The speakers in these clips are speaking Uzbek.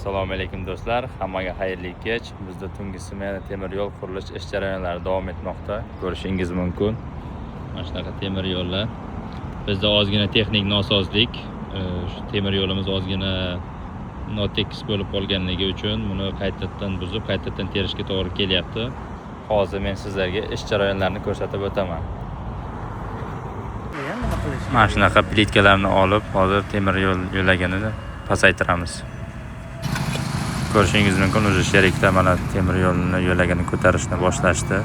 Assalomu alaykum do'stlar, hammaga xayrli kech. Bizda tungi smena temir yo'l qurilish ish jarayonlari davom etmoqda. Ko'rishingiz mumkin. Mana shunaqa temir yo'llar. Bizda ozgina texnik nosozlik, shu temir yo'limiz ozgina notekis bo'lib qolganligi uchun buni qaytadan buzib, qaytadan terishga to'g'ri kelyapti. Hozir men sizlarga ish jarayonlarini ko'rsatib o'taman. Mana shunaqa plitkalarni olib, hozir temir yo'l yo'laganini pasaytiramiz. Ko'rishingiz mumkin, o'sha sheriklar mana temir yo'lni yo'lagini ko'tarishni boshlashdi.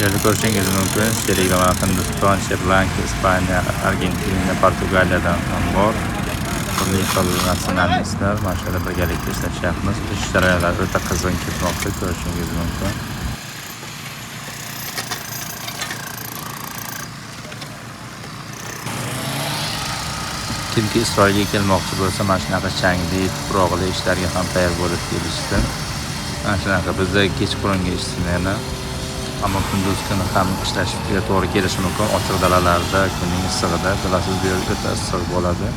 Yerda ko'rishingiz mumkin, sheriklar mana Hindiston, Shri-Lanka, Ispaniya, Argentina, Portugaliyadan ham bor. Turli xil nasionalistlar mana shu yerda birgalikda ishlashyapmiz. Ish jarayonlari o'ta qizg'in ketmoqda, ko'rishingiz mumkin. Kimki Isroilga kelmoqchi bo'lsa, mana shunaqa changli, tuproqli ishlarga ham tayyor bo'lib kelishdi. Mana shunaqa bizda kechqurungi ish smena, ammo kunduz kuni ham ishlashga to'g'ri kelishi mumkin. Ochiq dalalarda, kunning issig'ida, bilasiz, bu yer o'ta issiq bo'ladi.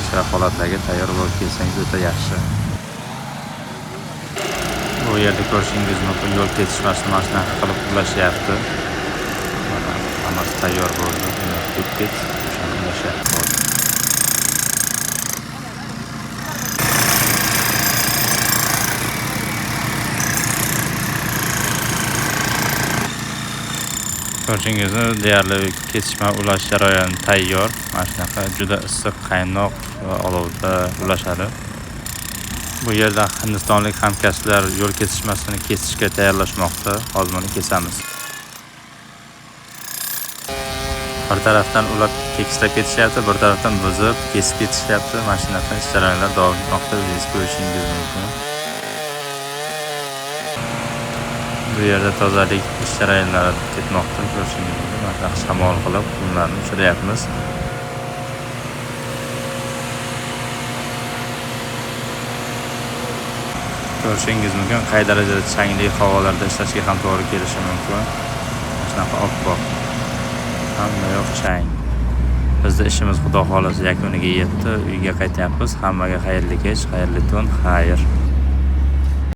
O'sha holatlarga tayyor bo'lib kelsangiz o'ta yaxshi. Bu yerda ko'rishingiz mumkin, yo'l kesishmasini mana shunaqa qilib ulashyapti. Mana hammasi tayyor bo'ldi. Ket-ket o'shani ulashyapti. Ko'rishingizni deyarli kesishma ulash jarayoni tayyor. Mana shunaqa juda issiq, qaynoq va olovda ulashadi. Bu yerda hindistonlik hamkasblar yo'l kesishmasini kesishga tayyorlashmoqda. Hozir buni kesamiz. Bir tarafdan ular tekislab ketishyapti, bir tarafdan buzib, kesib ketishyapti. Mana shunaqa ish jarayonlar davom etmoqda. O'zingiz ko'rishingiz mumkin. Bu yerda tozalik ish jarayonlari ketmoqda, ko'rishingiz mumkin. Mana shamol qilib qumlarni tushiryapmiz. Ko'rishingiz mumkin, qay darajada changli havolarda ishlashga ham to'g'ri kelishi mumkin. Mana shunaqa oppoq. Hamma yoq chang. Bizda ishimiz xudo xolasa yakuniga yetdi. Uyga qaytyapmiz. Hammaga xayrli kech, xayrli tun, xayr.